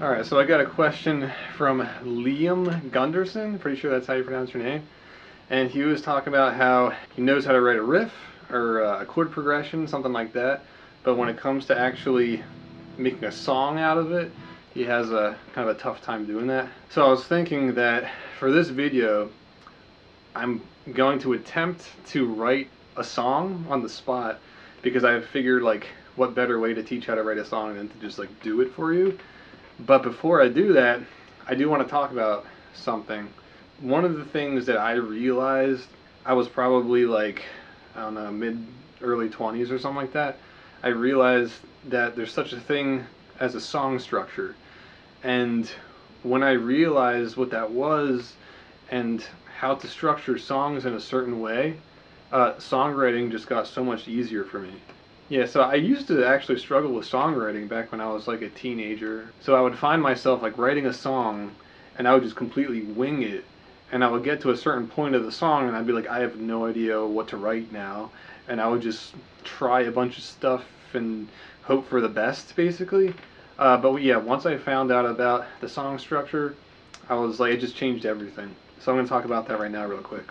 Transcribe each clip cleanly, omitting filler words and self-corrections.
Alright, so I got a question from Liam Gunderson, pretty sure that's how you pronounce your name. And he was talking about how he knows how to write a riff, or a chord progression, something like that. But when it comes to actually making a song out of it, he has a kind of a tough time doing that. So I was thinking that for this video, I'm going to attempt to write a song on the spot, because I figured, like, what better way to teach how to write a song than to just like do it for you. But before I do that, I do want to talk about something. One of the things that I realized, I was probably like, I don't know, early 20s or something like that. I realized that there's such a thing as a song structure. And when I realized what that was and how to structure songs in a certain way, songwriting just got so much easier for me. Yeah, so I used to actually struggle with songwriting back when I was like a teenager. So I would find myself like writing a song and I would just completely wing it. And I would get to a certain point of the song and I'd be like, I have no idea what to write now. And I would just try a bunch of stuff and hope for the best, basically. But yeah, once I found out about the song structure, I was like, it just changed everything. So I'm going to talk about that right now real quick.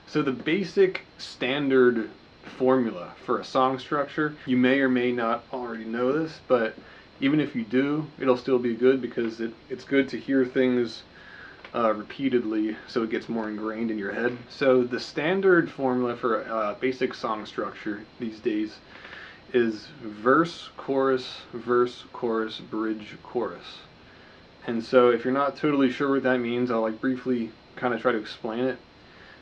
So the basic standard formula for a song structure, you may or may not already know this, but even if you do, it'll still be good, because it's good to hear things repeatedly so it gets more ingrained in your head. So the standard formula for basic song structure these days is verse, chorus, bridge, chorus. And so if you're not totally sure what that means, I'll like briefly kind of try to explain it.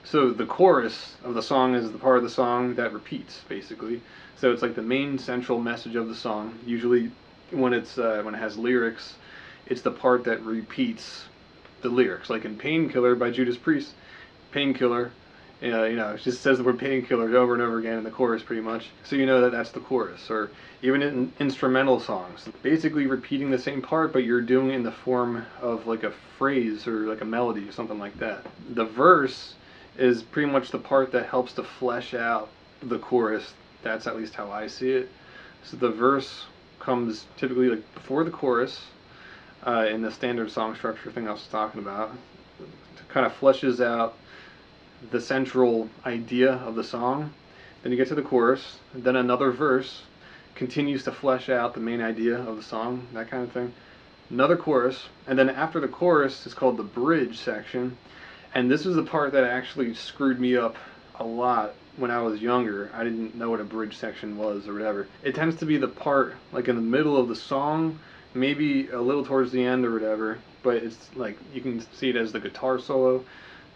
So the chorus of the song is the part of the song that repeats, basically. So it's like the main central message of the song. Usually when it has lyrics, it's the part that repeats the lyrics. Like in Painkiller by Judas Priest, Painkiller, it just says the word painkiller over and over again in the chorus pretty much. So you know that that's the chorus. Or even in instrumental songs, basically repeating the same part, but you're doing it in the form of like a phrase or like a melody or something like that. The verse is pretty much the part that helps to flesh out the chorus. That's at least how I see it. So the verse comes typically like before the chorus in the standard song structure thing I was talking about. It kind of fleshes out the central idea of the song. Then you get to the chorus, and then another verse continues to flesh out the main idea of the song, that kind of thing. Another chorus, and then after the chorus is called the bridge section. And this is the part that actually screwed me up a lot when I was younger. I didn't know what a bridge section was or whatever. It tends to be the part like in the middle of the song, maybe a little towards the end or whatever, but it's like you can see it as the guitar solo,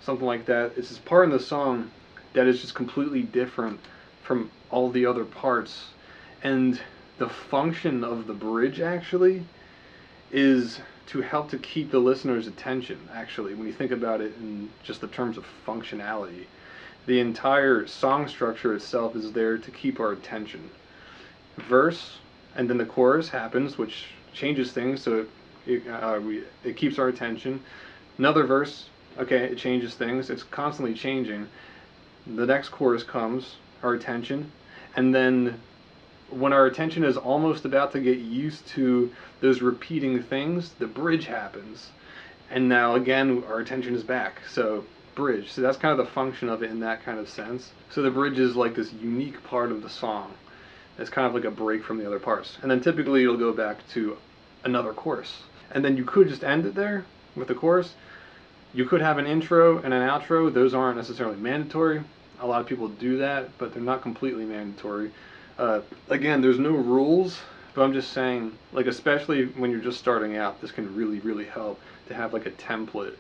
something like that. It's this part in the song that is just completely different from all the other parts. And the function of the bridge actually is to help to keep the listener's attention, actually, when you think about it in just the terms of functionality. The entire song structure itself is there to keep our attention. Verse, and then the chorus happens, which changes things, so it keeps our attention. Another verse, okay, it changes things, it's constantly changing. The next chorus comes, our attention, and then when our attention is almost about to get used to those repeating things, the bridge happens. And now again, our attention is back. So bridge. So that's kind of the function of it in that kind of sense. So the bridge is like this unique part of the song. It's kind of like a break from the other parts. And then typically it'll go back to another chorus. And then you could just end it there with the chorus. You could have an intro and an outro. Those aren't necessarily mandatory. A lot of people do that, but they're not completely mandatory. Again, there's no rules, but I'm just saying, like, especially when you're just starting out, this can really, really help to have like a template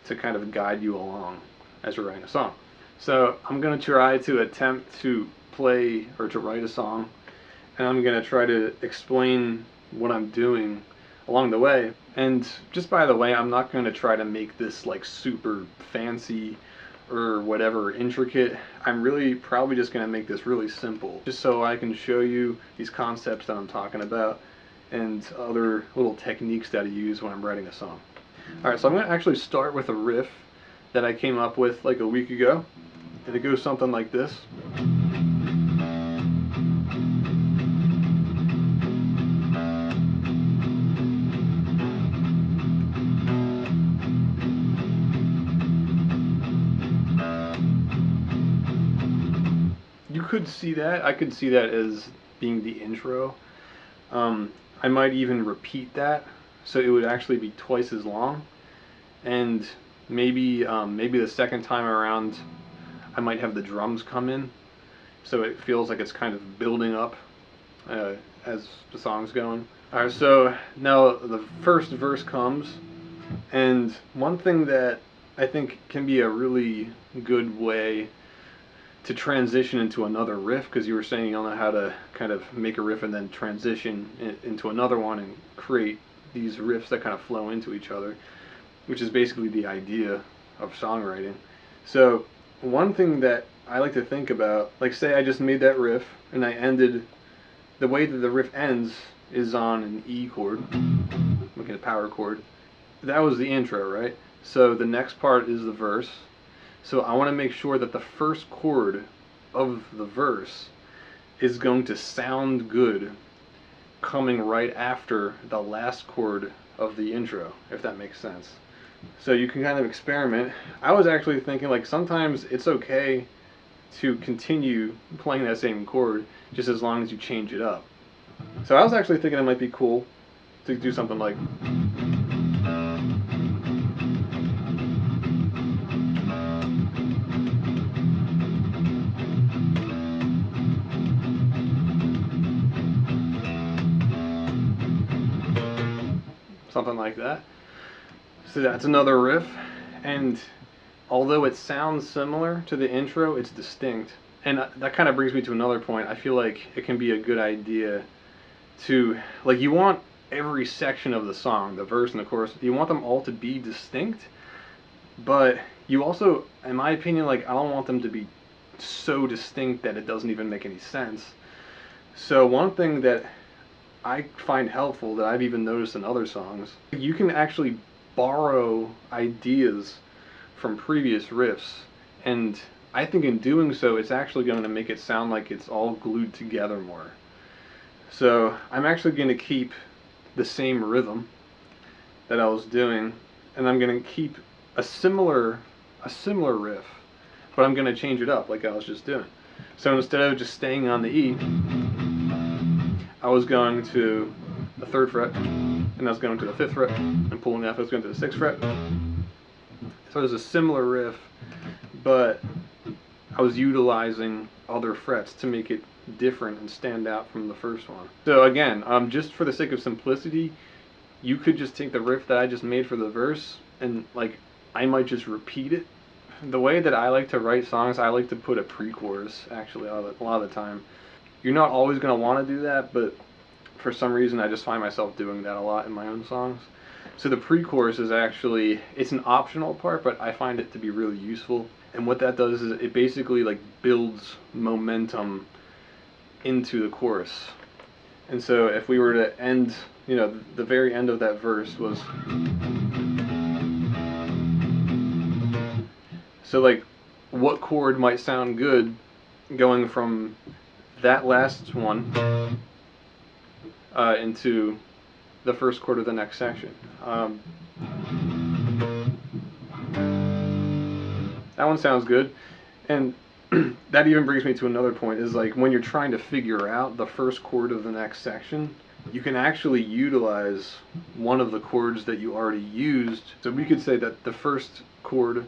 to kind of guide you along as you're writing a song. So I'm going to try to attempt to play or to write a song, and I'm going to try to explain what I'm doing along the way. And just by the way, I'm not going to try to make this like super fancy or whatever intricate. I'm really probably just going to make this really simple, just so I can show you these concepts that I'm talking about and other little techniques that I use when I'm writing a song. Alright, so I'm going to actually start with a riff that I came up with like a week ago, and it goes something like this. could see that. I could see that as being the intro. I might even repeat that, so it would actually be twice as long. And maybe the second time around, I might have the drums come in, so it feels like it's kind of building up as the song's going. Alright, so now the first verse comes, and one thing that I think can be a really good way to transition into another riff, because you were saying you don't know how to kind of make a riff and then transition into another one and create these riffs that kind of flow into each other, which is basically the idea of songwriting. So one thing that I like to think about, like say I just made that riff and I ended, the way that the riff ends is on an E chord, like a power chord. That was the intro, right? So the next part is the verse. So I want to make sure that the first chord of the verse is going to sound good coming right after the last chord of the intro, if that makes sense. So you can kind of experiment. I was actually thinking, like, sometimes it's okay to continue playing that same chord just as long as you change it up. So I was actually thinking it might be cool to do something like, something like that. So that's another riff, and although it sounds similar to the intro, it's distinct. And that kind of brings me to another point. I feel like it can be a good idea to, like, you want every section of the song, the verse and the chorus, you want them all to be distinct, but you also, in my opinion, like, I don't want them to be so distinct that it doesn't even make any sense. So one thing that I find helpful, that I've even noticed in other songs, you can actually borrow ideas from previous riffs, and I think in doing so it's actually going to make it sound like it's all glued together more. So I'm actually going to keep the same rhythm that I was doing, and I'm going to keep a similar riff, but I'm going to change it up like I was just doing. So instead of just staying on the E, I was going to the 3rd fret, and I was going to the 5th fret, and pulling off I was going to the 6th fret. So it was a similar riff, but I was utilizing other frets to make it different and stand out from the first one. So again, just for the sake of simplicity, you could just take the riff that I just made for the verse, and like, I might just repeat it. The way that I like to write songs, I like to put a pre-chorus, actually, a lot of the time. You're not always going to want to do that, but for some reason I just find myself doing that a lot in my own songs. So the pre-chorus is actually, it's an optional part, but I find it to be really useful. And what that does is it basically like builds momentum into the chorus. And so if we were to end, you know, the very end of that verse was, so like, what chord might sound good going from that last one into the first chord of the next section. That one sounds good, and that even brings me to another point, is like, when you're trying to figure out the first chord of the next section, you can actually utilize one of the chords that you already used. So we could say that the first chord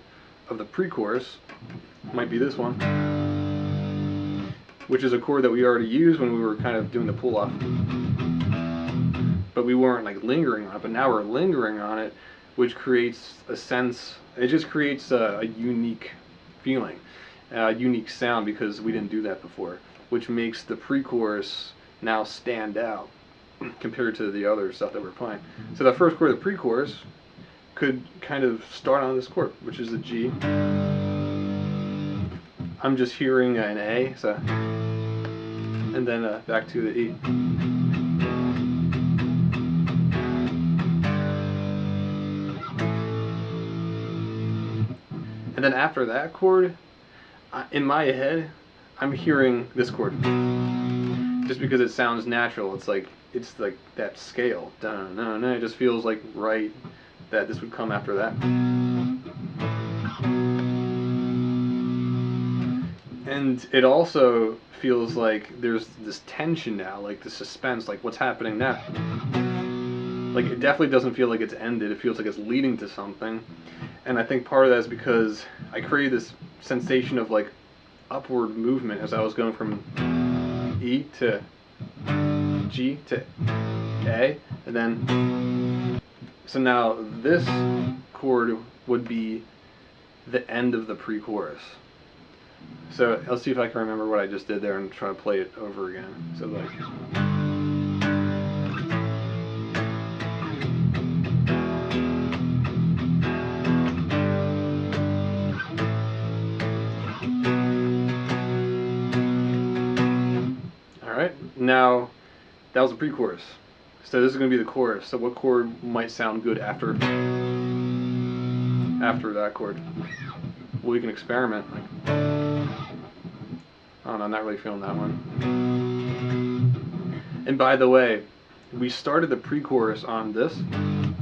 of the pre-chorus might be this one, which is a chord that we already used when we were kind of doing the pull-off. But we weren't like lingering on it, but now we're lingering on it, which creates a sense, it just creates a unique feeling, a unique sound, because we didn't do that before, which makes the pre-chorus now stand out compared to the other stuff that we're playing. So the first chord of the pre-chorus could kind of start on this chord, which is a G. I'm just hearing an A, so, and then back to the E. And then after that chord, in my head, I'm hearing this chord, just because it sounds natural. It's like that scale. Dun, dun, dun. It just feels like right that this would come after that. And it also feels like there's this tension now, like the suspense, like what's happening now. Like it definitely doesn't feel like it's ended, it feels like it's leading to something. And I think part of that is because I created this sensation of like upward movement as I was going from E to G to A, and then so now this chord would be the end of the pre-chorus. So let's see if I can remember what I just did there and try to play it over again. So like, all right, now that was the pre-chorus. So this is going to be the chorus. So what chord might sound good after that chord? Well, we can experiment. Like, I don't know, I'm not really feeling that one. And by the way, we started the pre-chorus on this,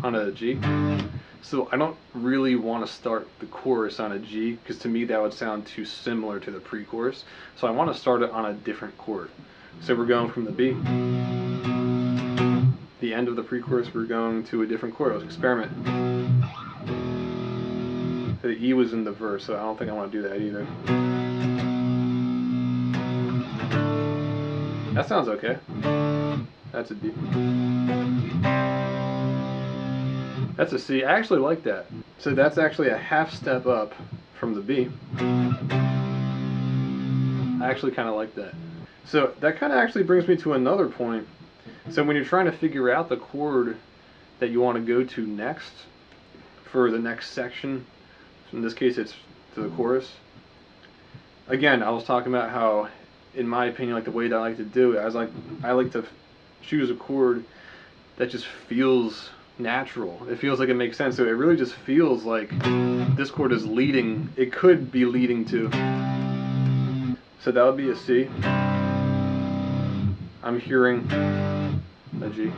on a G. So I don't really want to start the chorus on a G, because to me that would sound too similar to the pre-chorus. So I want to start it on a different chord. So we're going from the B. The end of the pre-chorus, we're going to a different chord. Let's experiment. The E was in the verse, so I don't think I want to do that either. That sounds okay. That's a D. That's a C. I actually like that. So that's actually a half step up from the B. I actually kind of like that. So that kind of actually brings me to another point. So when you're trying to figure out the chord that you want to go to next for the next section, in this case it's to the chorus. Again, I was talking about how, in my opinion, like the way that I like to do it, I like to choose a chord that just feels natural. It feels like it makes sense. So it really just feels like this chord is leading. It could be leading to. So that would be a C. I'm hearing a G,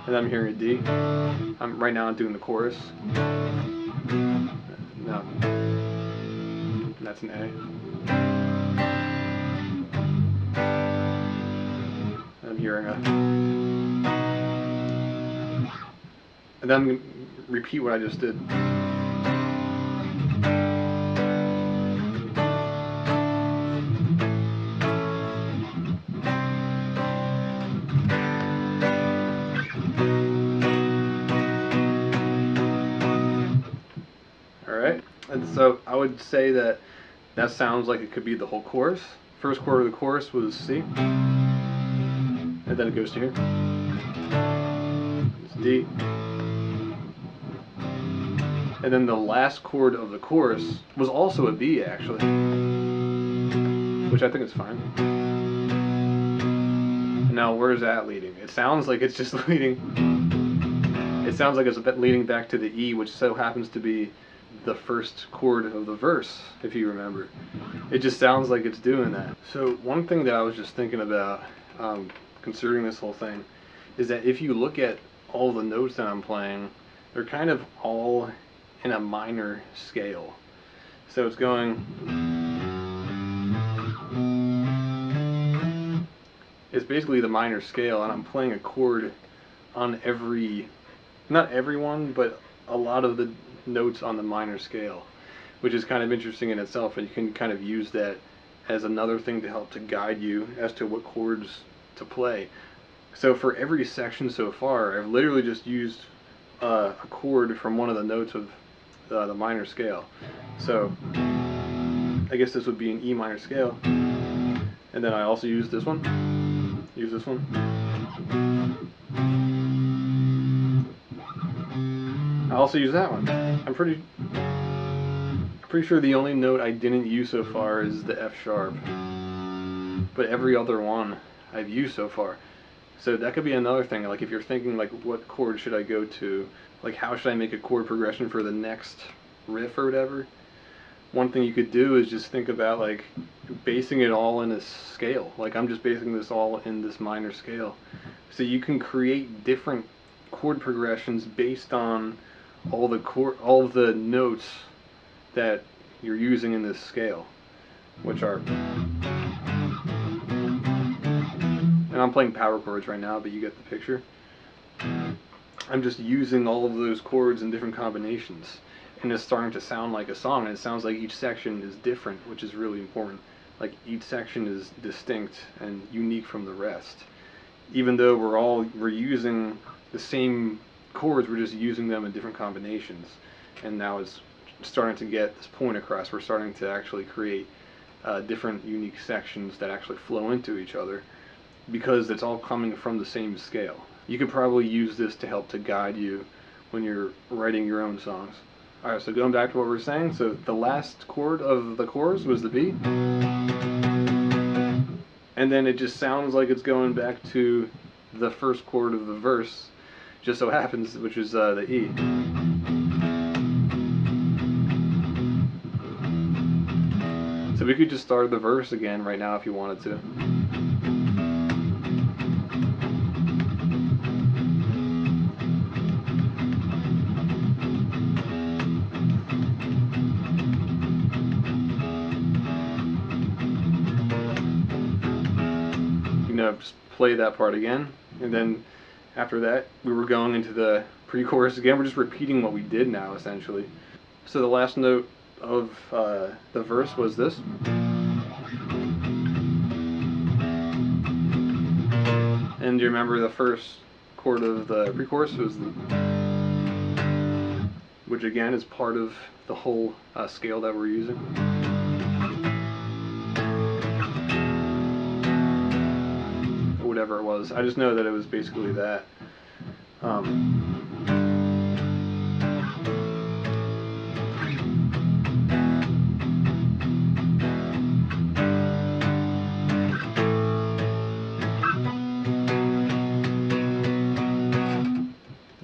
and I'm hearing a D. Right now I'm doing the chorus. No, that's an A. I'm hearing a, and then I'm going to repeat what I just did. And so I would say that sounds like it could be the whole chorus. First chord of the chorus was C, and then it goes to here. It's D. And then the last chord of the chorus was also a B, actually, which I think is fine. And now where's that leading? It sounds like it's just leading. It sounds like it's leading back to the E, which so happens to be the first chord of the verse, if you remember. It just sounds like it's doing that. So one thing that I was just thinking about, considering this whole thing, is that if you look at all the notes that I'm playing, they're kind of all in a minor scale. So it's going, it's basically the minor scale, and I'm playing a chord on not every one, but a lot of the notes on the minor scale, which is kind of interesting in itself, and you can kind of use that as another thing to help to guide you as to what chords to play. So for every section so far, I've literally just used a chord from one of the notes of the minor scale. So I guess this would be an E minor scale, and then I also use this one, I also use that one. I'm pretty sure the only note I didn't use so far is the F sharp, but every other one I've used so far. So that could be another thing, like if you're thinking like what chord should I go to, like how should I make a chord progression for the next riff or whatever. One thing you could do is just think about like basing it all in a scale. Like I'm just basing this all in this minor scale. So you can create different chord progressions based on all the notes that you're using in this scale, which are, and I'm playing power chords right now, but you get the picture. I'm just using all of those chords in different combinations, and it's starting to sound like a song, and it sounds like each section is different, which is really important. Like each section is distinct and unique from the rest. Even though we're using the same chords, we're just using them in different combinations. And now it's starting to get this point across. We're starting to actually create different unique sections that actually flow into each other, because it's all coming from the same scale. You could probably use this to help to guide you when you're writing your own songs. Alright, so going back to what we were saying, so the last chord of the chorus was the B. And then it just sounds like it's going back to the first chord of the verse, just so happens, which is the E. So we could just start the verse again right now if you wanted to. Just play that part again, and then after that we were going into the pre-chorus again. We're just repeating what we did now, essentially. So the last note of the verse was this, and you remember the first chord of the pre-chorus was the, which again is part of the whole scale that we're using. Whatever it was. I just know that it was basically that.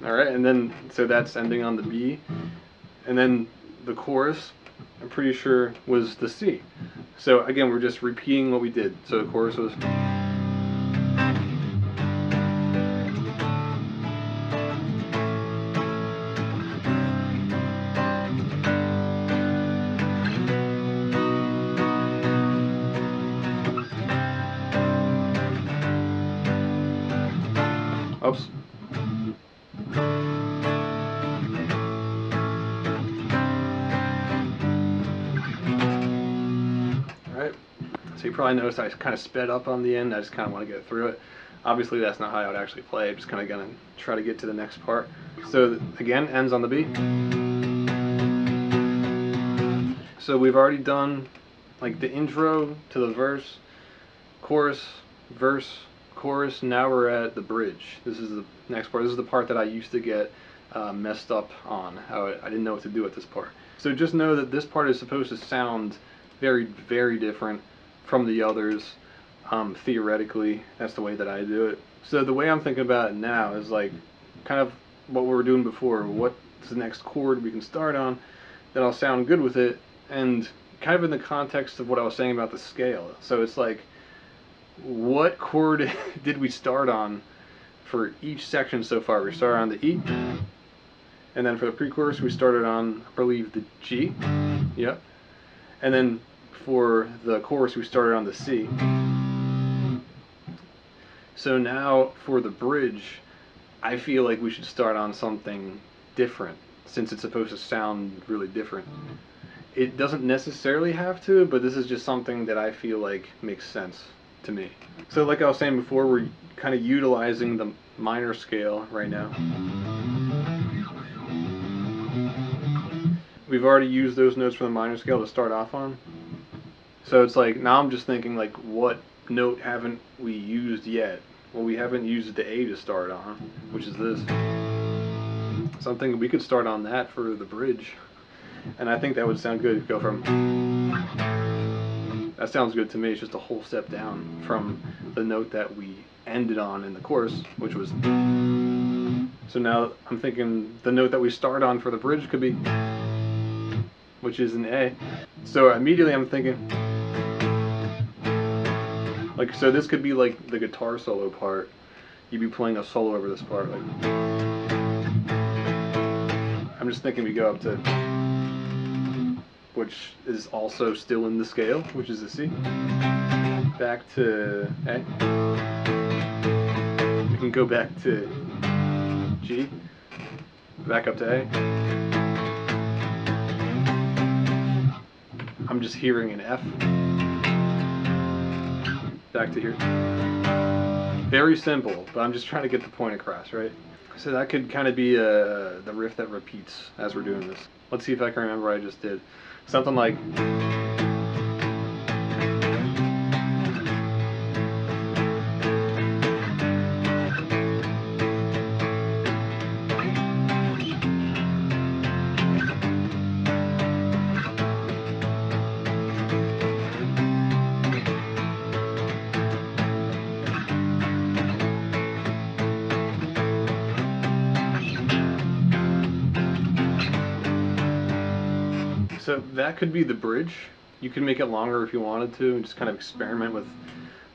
Alright, and then, so that's ending on the B. And then the chorus, I'm pretty sure, was the C. So again, we're just repeating what we did. So the chorus was... Oops. Alright, so you probably noticed I kind of sped up on the end. I just kind of want to get through it. Obviously that's not how I would actually play. I'm just kind of going to try to get to the next part. So again, ends on the B. So we've already done like the intro to the verse, chorus, verse, chorus. Now we're at the bridge. This is the next part. This is the part that I used to get messed up on. I didn't know what to do at this part. So just know that this part is supposed to sound very, very different from the others. Theoretically, that's the way that I do it. So the way I'm thinking about it now is like kind of what we were doing before. What's the next chord we can start on that'll sound good with it, and kind of in the context of what I was saying about the scale. So it's like, what chord did we start on for each section so far? We started on the E, and then for the pre-chorus we started on, I believe, the G. Yep. And then for the chorus we started on the C. So now for the bridge, I feel like we should start on something different, since it's supposed to sound really different. It doesn't necessarily have to, but this is just something that I feel like makes sense to me. So like I was saying before, we're kind of utilizing the minor scale right now. We've already used those notes from the minor scale to start off on. So it's like, now I'm just thinking like, what note haven't we used yet? Well, we haven't used the A to start on, which is this. So I'm thinking we could start on that for the bridge. And I think that would sound good. Go from... That sounds good to me. It's just a whole step down from the note that we ended on in the chorus, which was... So now I'm thinking the note that we start on for the bridge could be... which is an A. So immediately I'm thinking... like, so this could be like the guitar solo part. You'd be playing a solo over this part. Like, I'm just thinking we go up to which is also still in the scale, which is a C. Back to A. We can go back to G. Back up to A. I'm just hearing an F. Back to here. Very simple, but I'm just trying to get the point across, right? So that could kind of be the riff that repeats as we're doing this. Let's see if I can remember what I just did. Something like... So that could be the bridge. You could make it longer if you wanted to, and just kind of experiment with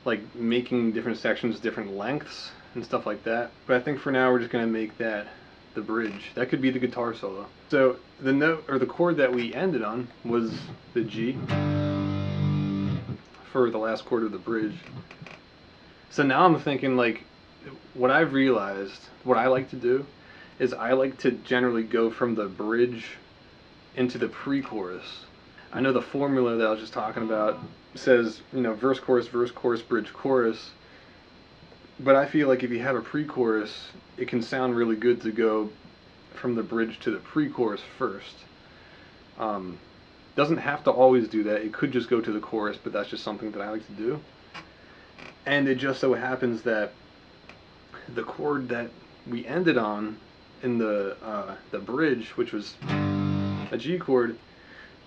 like making different sections different lengths and stuff like that. But I think for now we're just going to make that the bridge. That could be the guitar solo. So the note or the chord that we ended on was the G for the last chord of the bridge. So now I'm thinking, like, what I've realized, what I like to do is I like to generally go from the bridge into the pre-chorus. I know the formula that I was just talking about says, you know, verse, chorus, bridge, chorus. But I feel like if you have a pre-chorus, it can sound really good to go from the bridge to the pre-chorus first. Doesn't have to always do that. It could just go to the chorus, but that's just something that I like to do. And it just so happens that the chord that we ended on in the bridge, which was a G chord,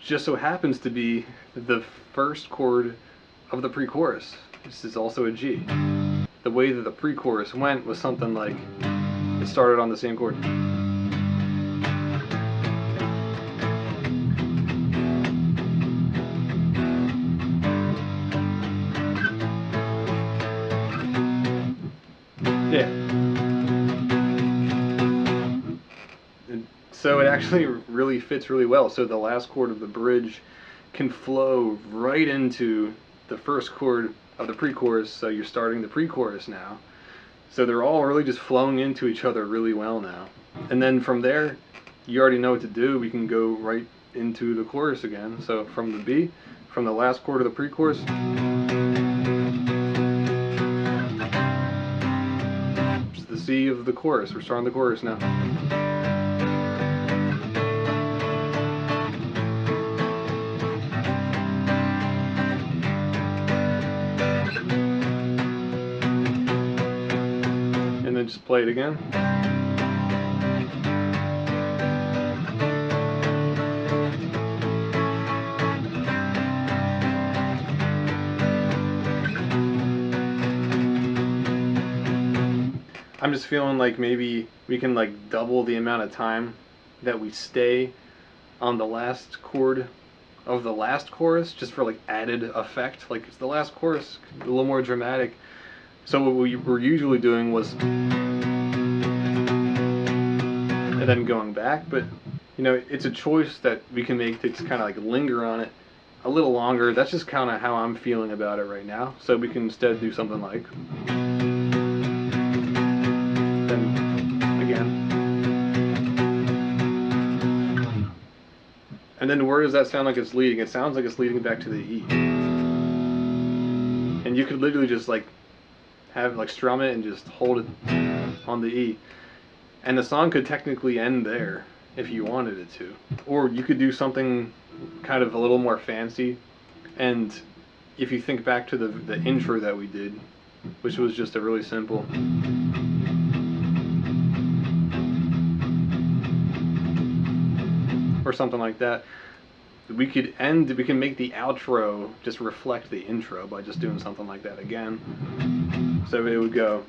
just so happens to be the first chord of the pre-chorus. This is also a G. The way that the pre-chorus went was something like, it started on the same chord. Yeah. So it actually really fits really well. So the last chord of the bridge can flow right into the first chord of the pre-chorus, so you're starting the pre-chorus now. So they're all really just flowing into each other really well now. And then from there, you already know what to do. We can go right into the chorus again. So from the B, from the last chord of the pre-chorus, it's the C of the chorus. We're starting the chorus now. And then just play it again. I'm just feeling like maybe we can like double the amount of time that we stay on the last chord of the last chorus, just for like added effect. Like, it's the last chorus, a little more dramatic. So what we were usually doing was, and then going back, but you know, it's a choice that we can make to just kind of like linger on it a little longer. That's just kind of how I'm feeling about it right now. So we can instead do something like, then again. And then where does that sound like it's leading? It sounds like it's leading back to the E. And you could literally just like have like strum it and just hold it on the E. And the song could technically end there if you wanted it to. Or you could do something kind of a little more fancy. And if you think back to the intro that we did, which was just a really simple, or something like that, we can make the outro just reflect the intro by just doing something like that again. So it would go,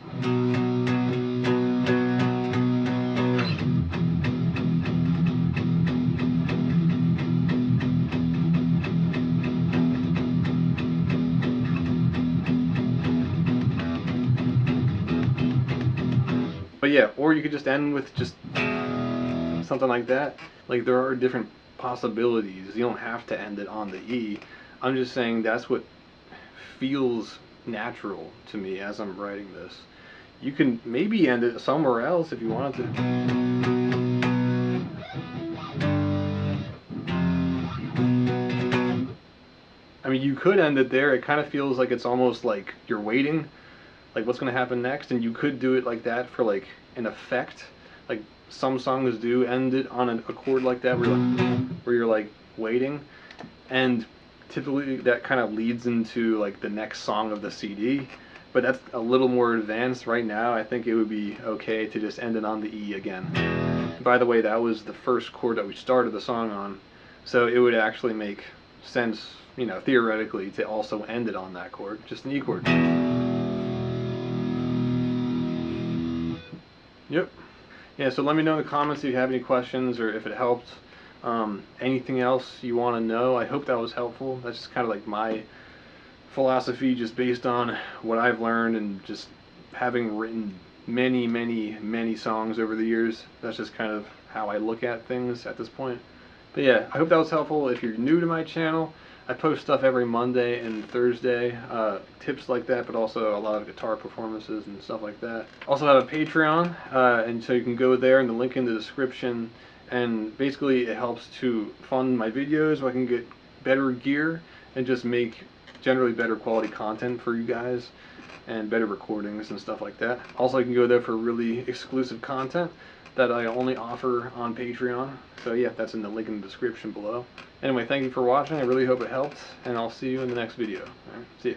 but yeah, or you could just end with just something like that. Like, there are different possibilities. You don't have to end it on the E. I'm just saying that's what feels natural to me as I'm writing this. You can maybe end it somewhere else if you wanted to. I mean, you could end it there. It kind of feels like it's almost like you're waiting, like what's going to happen next, and you could do it like that for like an effect. Like some songs do end it on a chord like that, where you're like waiting, and typically that kind of leads into like the next song of the CD. But that's a little more advanced right now. I think it would be okay to just end it on the E again. By the way, that was the first chord that we started the song on, so it would actually make sense, you know, theoretically, to also end it on that chord, just an E chord. Yep. Yeah, so let me know in the comments if you have any questions or if it helped. Anything else you want to know. I hope that was helpful. That's just kind of like my philosophy, just based on what I've learned and just having written many songs over the years. That's just kind of how I look at things at this point. But yeah, I hope that was helpful. If you're new to my channel, I post stuff every Monday and Thursday, tips like that, but also a lot of guitar performances and stuff like that. Also have a Patreon, and so you can go there, and the link in the description, and basically it helps to fund my videos so I can get better gear and just make generally better quality content for you guys and better recordings and stuff like that. Also, you can go there for really exclusive content that I only offer on Patreon. So yeah, that's in the link in the description below. Anyway, thank you for watching. I really hope it helped, and I'll see you in the next video. All right, see ya.